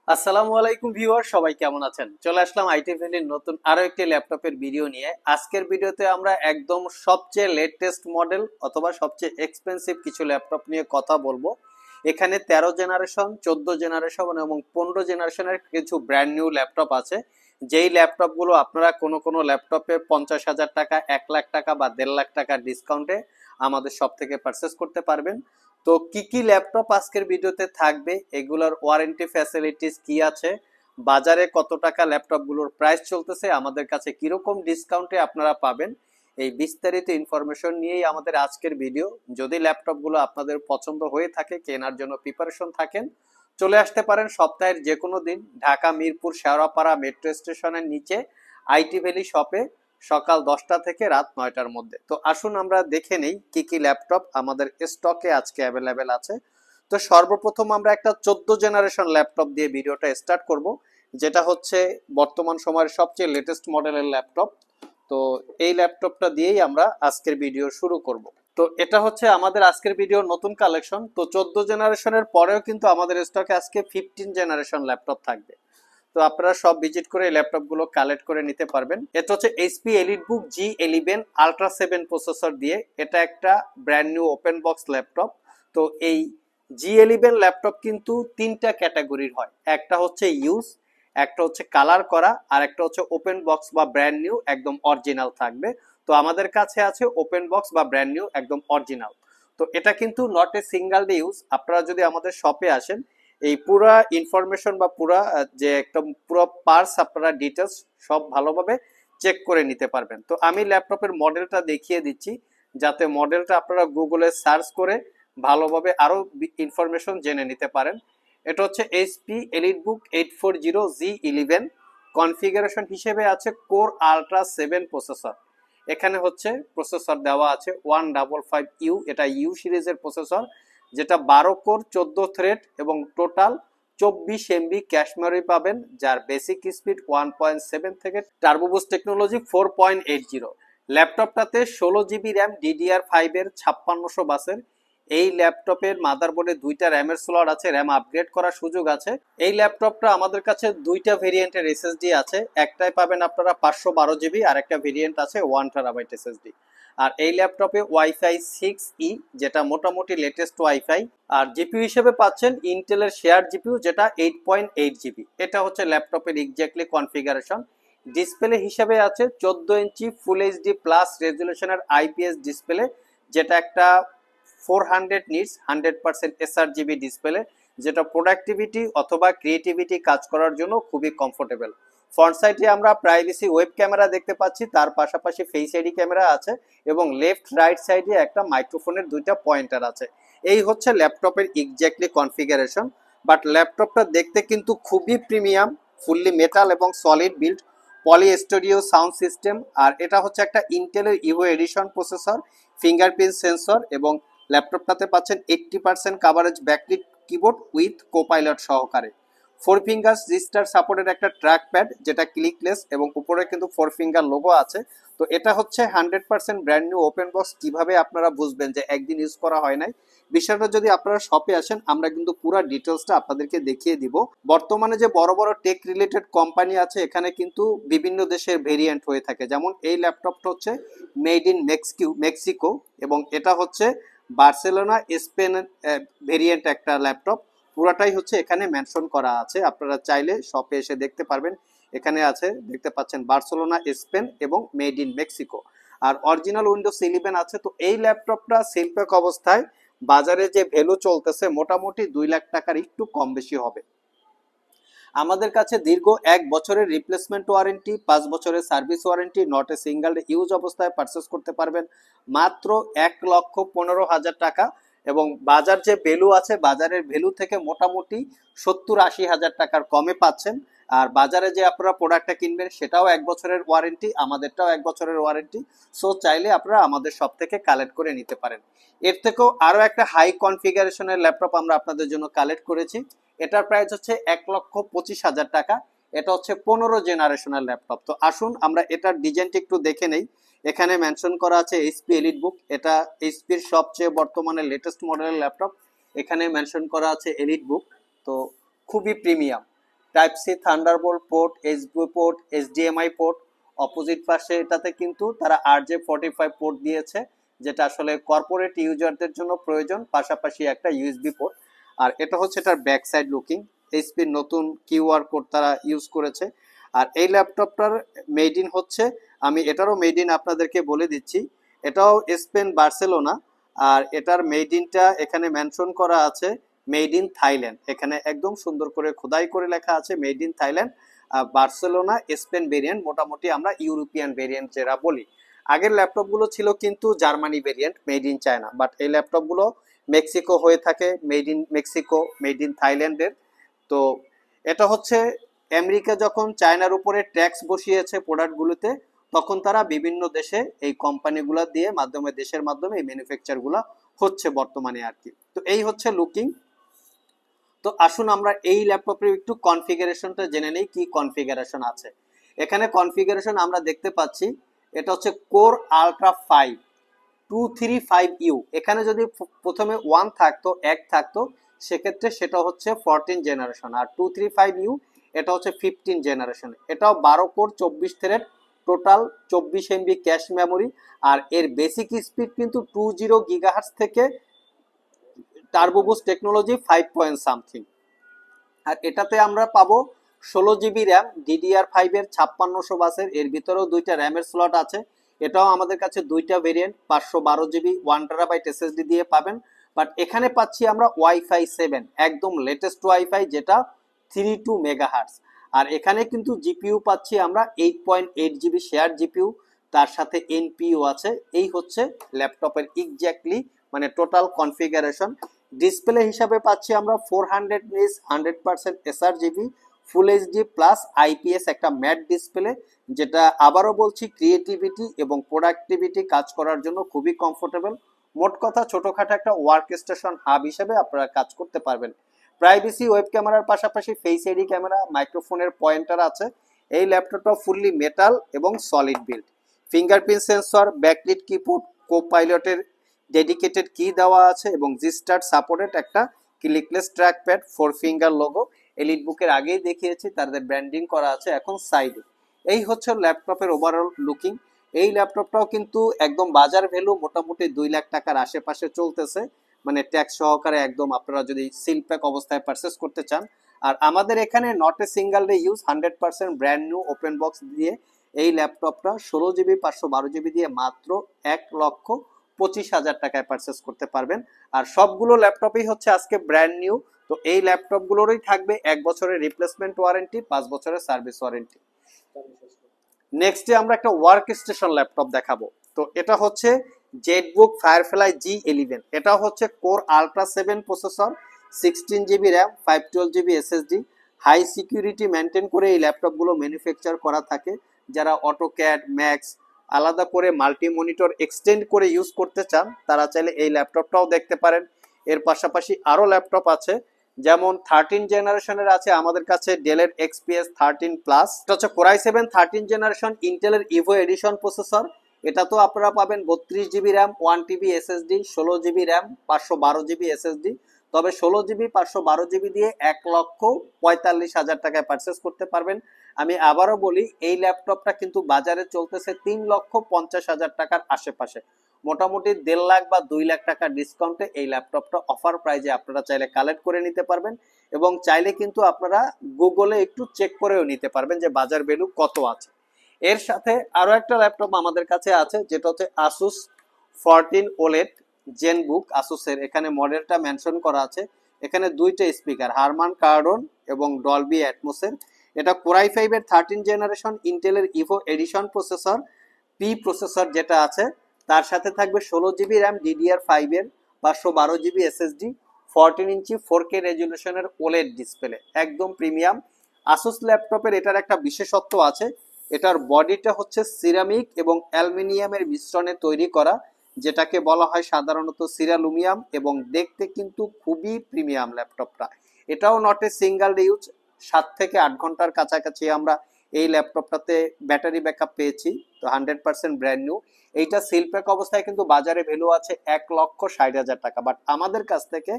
আসসালামু আলাইকুম ভিউয়ার, সবাই কেমন আছেন? চলে আসলাম আইটি ভ্যালির নতুন আরো একটি ল্যাপটপের ভিডিও নিয়ে। আজকের ভিডিওতে আমরা একদম সবচেয়ে লেটেস্ট মডেল অথবা সবচেয়ে এক্সপেন্সিভ কিছু ল্যাপটপ নিয়ে কথা বলবো। এখানে 13 জেনারেশন, 14 জেনারেশন এবং 15 জেনারেশনের কিছু ব্র্যান্ড নিউ ল্যাপটপ আছে। যেই ল্যাপটপগুলো আপনারা কোনো কোনো ল্যাপটপে 50,000 টাকা, 1 লাখ টাকা বা 1.5 লাখ টাকার ডিসকাউন্টে আমাদের শপ থেকে পারচেস করতে পারবেন। তো কি কি ল্যাপটপ আজকের ভিডিওতে থাকবে, এগুলোর ওয়ারেন্টি ফ্যাসিলিটিস কি আছে, বাজারে কত টাকা ল্যাপটপগুলোর প্রাইস চলতেছে, আমাদের কাছে কিরকম ডিসকাউন্টে আপনারা পাবেন, এই বিস্তারিত ইনফরমেশন নিয়েই আমাদের আজকের ভিডিও। যদি ল্যাপটপগুলো আপনাদের পছন্দ হয়ে থাকে, কেনার জন্য প্রিপারেশন থাকেন, চলে আসতে পারেন সপ্তাহের যে কোনো দিন ঢাকা মিরপুর শেওড়াপাড়া মেট্রো স্টেশনের নিচে আইটি ভ্যালি শপে, সকাল 10টা থেকে রাত 9টার মধ্যে। তো আসুন আমরা দেখে নেই কি কি ল্যাপটপ আমাদের স্টকে আজকে অ্যাভেলেবেল আছে। তো সর্বপ্রথম আমরা একটা 14 জেনারেশন ল্যাপটপ দিয়ে ভিডিওটা স্টার্ট করব, যেটা হচ্ছে বর্তমান সময়ের সবচেয়ে লেটেস্ট মডেলের ল্যাপটপ। তো এই ল্যাপটপটা দিয়েই আমরা আজকের ভিডিও শুরু করব। তো এটা হচ্ছে আমাদের আজকের ভিডিওর নতুন কালেকশন। তো 14 জেনারেশনের পরেও কিন্তু আমাদের স্টকে আজকে 15 জেনারেশন ল্যাপটপ থাকবে। তো আপনারা সব ভিজিট করে এই ল্যাপটপ গুলো কালেক্ট করে নিতে পারবেন। এটা হচ্ছে HP EliteBook G11 ultra 7 processor দিয়ে, এটা একটা brand new open box laptop. তো এই G11 ল্যাপটপ কিন্তু তিনটা ক্যাটাগরির হয়, একটা হচ্ছে ইউজ, একটা হচ্ছে কালার করা, আর একটা হচ্ছে ওপেন বক্স বা ব্র্যান্ড নিউ একদম অরিজিনাল থাকবে। তো আমাদের কাছে আছে ওপেন বক্স বা ব্র্যান্ড নিউ একদম অরিজিনাল। তো এটা কিন্তু not a single day use. আপনারা যদি আমাদের শপে আসেন, এই পুরা ইনফরমেশন বা পুরা যে একটা পুরো পার্টস আপনারা ডিটেলস সব ভালোভাবে চেক করে নিতে পারবেন। তো আমি ল্যাপটপের মডেলটা দেখিয়ে দিচ্ছি, যাতে মডেলটা আপনারা গুগলে সার্চ করে ভালোভাবে আরো ইনফরমেশন জেনে নিতে পারেন। এটা হচ্ছে এইচপি এলিটবুক 840G11। কনফিগারেশন হিসেবে আছে কোর আলট্রা 7 প্রসেসর। এখানে হচ্ছে প্রসেসর দেওয়া আছে 155U, এটা ইউ সিরিজের প্রসেসর, যেটা 12 কোর 14 থ্রেড এবং টোটাল 24 MB ক্যাশ মেমরি পাবেন, যার বেসিক স্পিড 1.7 থেকে turbo boost technology 4.80। ল্যাপটপটাতে 16 GB RAM DDR5 এর 5600 বাসের। এই ল্যাপটপের মাদারবোর্ডে দুইটা র্যামের স্লট আছে, র্যাম আপগ্রেড করার সুযোগ আছে। এই ল্যাপটপটা আমাদের কাছে দুইটা ভেরিয়েন্টের এসএসডি আছে, একটাই পাবেন আপনারা 512 GB, আর একটা ভেরিয়েন্ট আছে 1 TB এসএসডি। আর এই ল্যাপটপে ওয়াইফাই 6E, যেটা মোটামুটি লেটেস্ট ওয়াইফাই। আর জিপিইউ হিসেবে পাচ্ছেন ইন্টেলের শেয়ার জিপিইউ, যেটা 8.8 GB। এটা হচ্ছে ল্যাপটপের এক্স্যাক্টলি কনফিগারেশন। ডিসপ্লে হিসেবে আছে 14 ইঞ্চি ফুল এইচডি প্লাস রেজুলেশনের আইপিএস ডিসপ্লে, যেটা একটা 400 নিটস 100% এসআরজিবি ডিসপ্লে, যেটা প্রোডাক্টিভিটি অথবা ক্রিয়েটিভিটি কাজ করার জন্য খুবই কমফোর্টেবল। ফ্রন্ট সাইডে আমরা প্রাইভেসি ওয়েব ক্যামেরা দেখতে পাচ্ছি, তার পাশাপাশি ফেস আইডি ক্যামেরা আছে এবং লেফট রাইট সাইডে একটা মাইক্রোফোনের দুইটা পয়েন্টার আছে। এই হচ্ছে ল্যাপটপের এক্স্যাক্টলি কনফিগারেশন। বাট ল্যাপটপটা দেখতে কিন্তু খুবই প্রিমিয়াম, ফুললি মেটাল এবং solid build, poly studio sound system. আর এটা হচ্ছে একটা ইন্টেলের Evo edition processor, fingerprint sensor, এবং ল্যাপটপটাতে পাচ্ছেন 80% coverage backlit keyboard with Copilot সহকারে। 4 ফিঙ্গার রেজিস্টার সাপোর্টেড একটা ট্র্যাক প্যাড, যেটা ক্লিকলেস, এবং উপরে কিন্তু 4 ফিঙ্গার লোগো আছে। তো এটা হচ্ছে 100% ব্র্যান্ড নিউ ওপেন বক্স। কিভাবে আপনারা বুঝবেন যে একদিন ইউজ করা হয় নাই? বিষয়টা যদি আপনারা শপে আসেন, আমরা কিন্তু পুরো ডিটেলসটা আপনাদেরকে দেখিয়ে দিব। বর্তমানে যে বড় বড় টেক রিলেটেড কোম্পানি আছে, এখানে কিন্তু বিভিন্ন দেশের ভেরিয়েন্ট হয়ে থাকে। যেমন এই ল্যাপটপটা হচ্ছে মেড ইন মেক্সিকো, এবং এটা হচ্ছে বার্সেলোনা স্পেন ভেরিয়েন্ট একটা ল্যাপটপ। পুরাটাই হচ্ছে এখানে মেনশন করা আছে, আপনারা চাইলে শপে এসে দেখতে পারবেন। এখানে আছে, দেখতে পাচ্ছেন বার্সেলোনা স্পেন এবং মেড ইন মেক্সিকো। আর অরিজিনাল উইন্ডোজ 11 আছে। তো এই ল্যাপটপটা সেলপ্যাক অবস্থায় বাজারে যে ভ্যালু চলতেছে মোটামুটি 2 লাখ টাকার একটু কম বেশি হবে। আমাদের কাছে দীর্ঘ 1 বছরের রিপ্লেসমেন্ট ওয়ারেন্টি, 5 বছরের service warranty, not a single use অবস্থায় পারচেস করতে পারবেন মাত্র 1,15,000 টাকা। এবং বাজার যে ভ্যালু আছে, বাজারের ভ্যালু থেকে মোটামুটি 70-80 হাজার টাকার কমে পাচ্ছেন। আর বাজারে যে আপনারা প্রোডাক্টটা কিনবেন সেটাও 1 বছরের ওয়ারেন্টি, আমাদেরটাও 1 বছরের ওয়ারেন্টি। সো চাইলে আপনারা আমাদের সব থেকে কালেক্ট করে নিতে পারেন। এর থেকেও আরো একটা হাই কনফিগারেশনের ল্যাপটপ আমরা আপনাদের জন্য কালেক্ট করেছি। এটার প্রাইস হচ্ছে 1,25,000 টাকা। এটা হচ্ছে 15 জেনারেশনের ল্যাপটপ। তো আসুন আমরা এটার ডিজাইনটা একটু দেখে নেই। এখানে মেনশন করা আছে এইচপি এলিটবুক, এটা এইচপির সবচেয়ে বর্তমানে লেটেস্ট মডেলের ল্যাপটপ। এখানে মেনশন করা আছে এলিটবুক। তো খুবই premium. Type C Thunderbolt port, HDMI port, HDMI port. Opposite পাশে এটাতে কিন্তু তারা RJ45 পোর্ট দিয়েছে, যেটা আসলে কর্পোরেট ইউজারদের জন্য প্রয়োজন, পাশাপাশি একটা ইউএসবি পোর্ট। আর এটা হচ্ছে এটার ব্যাক সাইড লুকিং। এইচপির নতুন কিউআর কোড তারা ইউজ করেছে। আর এই ল্যাপটপটার মেড ইন হচ্ছে, আমি এটারও মেড ইন আপনাদেরকে বলে দিচ্ছি, এটাও স্পেন বার্সেলোনা। আর এটার মেড ইনটা এখানে মেনশন করা আছে মেড ইন থাইল্যান্ড, এখানে একদম সুন্দর করে খোদাই করে লেখা আছে made in Thailand. Barcelona Spain variant, মোটামুটি আমরা ইউরোপিয়ান ভেরিয়েন্ট যেটা বলি। আগের ল্যাপটপগুলো ছিল কিন্তু Germany variant made in China, but এই ল্যাপটপগুলো মেক্সিকো হয়ে থাকে, made in Mexico, made in থাইল্যান্ডের। তো এটা হচ্ছে আমেরিকা যখন চায়নার উপরে ট্যাক্স বসিয়েছে প্রোডাক্টগুলোতে, তখন তারা বিভিন্ন দেশে এই কোম্পানিগুলো দিয়ে মাধ্যমে দেশের মাধ্যমে এই ম্যানুফ্যাকচারগুলো হচ্ছে বর্তমানে আর কি। তো এই হচ্ছে লুকিং। তো আসুন আমরা এই ল্যাপটপের একটু কনফিগারেশনটা জেনে নেই, কি কনফিগারেশন আছে। এখানে কনফিগারেশন আমরা দেখতে পাচ্ছি, এটা হচ্ছে কোর আলট্রা 5 235U। এখানে যদি প্রথমে 1 থাকতো, 1 থাকতো, সেক্ষেত্রে সেটা হচ্ছে 14 জেনারেশন। আর 235U এটা হচ্ছে 15 জেনারেশন। এটাও 12 core 24 thread, total 24 MB cache memory. আর এর বেসিক স্পিড কিন্তু 20 গিগাহার্টজ থেকে turbo boost technology 5 point something. আর এটাতে আমরা পাবো 16 GB র্যাম, DDR5 এর 5600 বাসের। এর ভিতরেও দুইটা র্যামের স্লট আছে। এটাও আমাদের কাছে দুইটা ভেরিয়েন্ট, 512 GB 1TB SSD দিয়ে পাবেন। বাট এখানে পাচ্ছি আমরা ওয়াইফাই 7, একদম লেটেস্ট ওয়াইফাই, যেটা 32 মেগাহার্টজ। আর এখানে কিন্তু জিপিইউ পাচ্ছি আমরা 8.8 GB শেয়ার জিপিইউ, তার সাথে এনপিইউ আছে। এই হচ্ছে ল্যাপটপের এক্স্যাক্টলি মানে টোটাল কনফিগারেশন। ডিসপ্লে হিসাবে পাচ্ছি আমরা 400 নিস 100% sRGB ফুল এইচডি প্লাস আইপিএস একটা ম্যাট ডিসপ্লে, যেটা আবারও বলছি ক্রিয়েটিভিটি এবং প্রোডাক্টিভিটি কাজ করার জন্য খুবই কমফোর্টেবল। মোট কথা ছোটখাটো একটা ওয়ার্ক স্টেশন হাব হিসেবে আপনারা কাজ করতে পারবেন। প্রাইভেসি ওয়েব ক্যামেরার পাশাপাশি ফেস আইডি ক্যামেরা, মাইক্রোফোনের পয়েন্টার আছে। এই ল্যাপটপটা ফুললি মেটাল এবং solid build. Fingerprint sensor, backlit keyboard, কোপাইলটের ডেডিকেটেড কি দেওয়া আছে এবং জি স্টার্ট সাপোর্টেড একটা clickless trackpad, 4 finger logo. Elite বুকের আগেই দেখিয়েছি, তাদের ব্র্যান্ডিং করা আছে এখন সাইডে। এই হচ্ছে ল্যাপটপের ওভারঅল লুকিং। এই ল্যাপটপটাও কিন্তু একদম বাজার ভ্যালু মোটামুটি 2 লাখ টাকার আশেপাশে চলতেছে, মানে ট্যাক্স সহকারে একদম, আপনারা যদি সিল প্যাক অবস্থায় পারচেস করতে চান। আর আমাদের এখানে not a single day use, 100% brand new open box দিয়ে এই ল্যাপটপটা 16 GB 512 GB দিয়ে মাত্র 1,25,000 টাকায় পারচেস করতে পারবেন। আর সবগুলো ল্যাপটপই হচ্ছে আজকে ব্র্যান্ড নিউ। তো এই ল্যাপটপগুলোরই থাকবে 1 বছরের রিপ্লেসমেন্ট ওয়ারেন্টি, 5 বছরের সার্ভিস ওয়ারেন্টি। নেক্সটে আমরা একটা ওয়ার্ক স্টেশন ল্যাপটপ দেখাবো। তো এটা হচ্ছে জেটবুক ফায়ারফ্লাই G11। এটা হচ্ছে core ultra 7 processor, 16 GB RAM, 512 GB SSD. High security maintain করে এই ল্যাপটপগুলো ম্যানুফ্যাকচার করা থাকে। যারা অটোক্যাড, ম্যাক্স আলাদা করে মাল্টি মনিটর এক্সটেন্ড করে ইউজ করতে চান, তারা চাইলে এই ল্যাপটপটাও দেখতে পারেন। এর পাশাপাশি আরও ল্যাপটপ আছে, যেমন 13 জেনারেশনের আছে আমাদের কাছে ডেলের XPS 13 প্লাস। এটা হচ্ছে Core i7 13 জেনারেশন ইন্টেলের ইভো এডিশন প্রসেসর। এটা তো আপনারা পাবেন 32 GB RAM, 1 TB SSD, 16 GB RAM, 512 GB SSD। তবে 16 GB 512 GB দিয়ে 1,45,000 টাকায় পারচেস করতে পারবেন। আমি আবারও বলি, এই ল্যাপটপটা কিন্তু বাজারে চলতেছে 3,50,000 টাকার আশেপাশে। মোটামুটি 1.5 লাখ বা 2 লাখ টাকা ডিসকাউন্টে এই ল্যাপটপটা অফার প্রাইজে আপনারা চাইলে কালেক্ট করে নিতে পারবেন। এবং চাইলে কিন্তু আপনারা গুগলে একটু চেক করেও নিতে পারবেন যে বাজার ভ্যালু কত আছে। এর সাথে আরো একটা ল্যাপটপ আমাদের কাছে আছে, যেটা হচ্ছে Asus 14 OLED জেনবুক আসুসের। এখানে মডেলটা মেনশন করা আছে। এখানে দুইটা স্পিকার, হারমান কার্ডন এবং ডলবি অ্যাটমসের। এটা Core i5 এর 13 জেনারেশন ইন্টেলের Evo edition processor, P processor যেটা আছে, তার সাথে থাকবে 16 GB র্যাম, DDR5 এর 512 GB SSD, 14 ইঞ্চি 4K রেজলিউশনের OLED ডিসপ্লে, একদম প্রিমিয়াম। আসুস ল্যাপটপের এটার একটা বিশেষত্ব আছে, এটার বডিটা হচ্ছে সিরামিক এবং অ্যালুমিনিয়ামের মিশ্রণে তৈরি করা, যেটাকে বলা হয় সাধারণত সিরালুমিয়াম, এবং দেখতে কিন্তু খুবই প্রিমিয়াম ল্যাপটপটা। এটাও নট এ সিঙ্গেল ইউজ, 7 থেকে 8 ঘন্টার কাছাকাছি আমরা এই ল্যাপটপটাতে ব্যাটারি ব্যাকআপ পেয়েছি। তো 100% ব্র্যান্ড নিউ। এইটা সিল প্যাক অবস্থায় কিন্তু বাজারে ভ্যালু আছে 1,60,000 টাকা, বাট আমাদের কাছ থেকে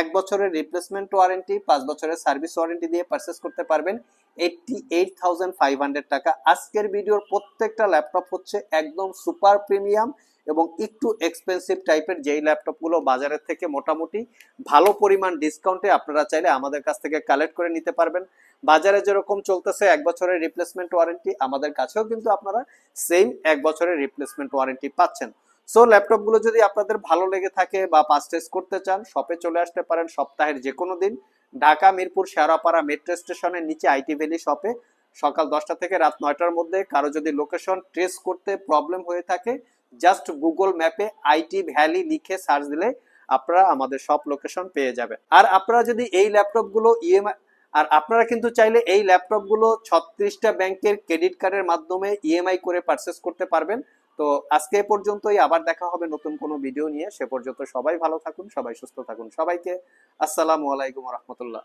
1 বছরের রিপ্লেসমেন্ট ওয়ারেন্টি, 5 বছরের সার্ভিস ওয়ারেন্টি দিয়ে পারচেস করতে পারবেন 88,500 টাকা। আজকের ভিডিওর প্রত্যেকটা ল্যাপটপ হচ্ছে একদম সুপার প্রিমিয়াম এবং একটু এক্সপেন্সিভ টাইপের, যেই ল্যাপটপগুলো বাজারের থেকে মোটামুটি ভালো পরিমাণ ডিসকাউন্টে আপনারা চাইলে আমাদের কাছ থেকে কালেক্ট করে নিতে পারবেন। বাজারে যেরকম চলতেছে 1 বছরের রিপ্লেসমেন্ট ওয়ারেন্টি, আমাদের কাছেও কিন্তু আপনারা সেম 1 বছরের রিপ্লেসমেন্ট ওয়ারেন্টি পাচ্ছেন। সো ল্যাপটপগুলো যদি আপনাদের ভালো লেগে থাকে বা পারচেজ করতে চান, শপে চলে আসতে পারেন সপ্তাহের যে কোনো দিন। ঢাকা মিরপুর শেওড়াপাড়া মেট্রো স্টেশনের নিচে আইটি ভ্যালি শপে সকাল 10টা থেকে রাত 9টার মধ্যে। কারো যদি লোকেশন ট্রেস করতে প্রবলেম হয়ে থাকে, জাস্ট গুগল ম্যাপে আইটি ভ্যালি লিখে সার্চ দিলে আপনারা আমাদের সব লোকেশন পেয়ে যাবেন। আর আপনারা যদি এই ল্যাপটপগুলো ইএমআই, আর আপনারা কিন্তু চাইলে এই ল্যাপটপগুলো 36টা ব্যাংকের ক্রেডিট কার্ডের মাধ্যমে ইএমআই করে পারচেস করতে পারবেন। তো আজকে এ পর্যন্তই, আবার দেখা হবে নতুন কোনো ভিডিও নিয়ে। সে পর্যন্ত সবাই ভালো থাকুন, সবাই সুস্থ থাকুন। সবাইকে আসসালামু আলাইকুম রহমতুল্লাহ।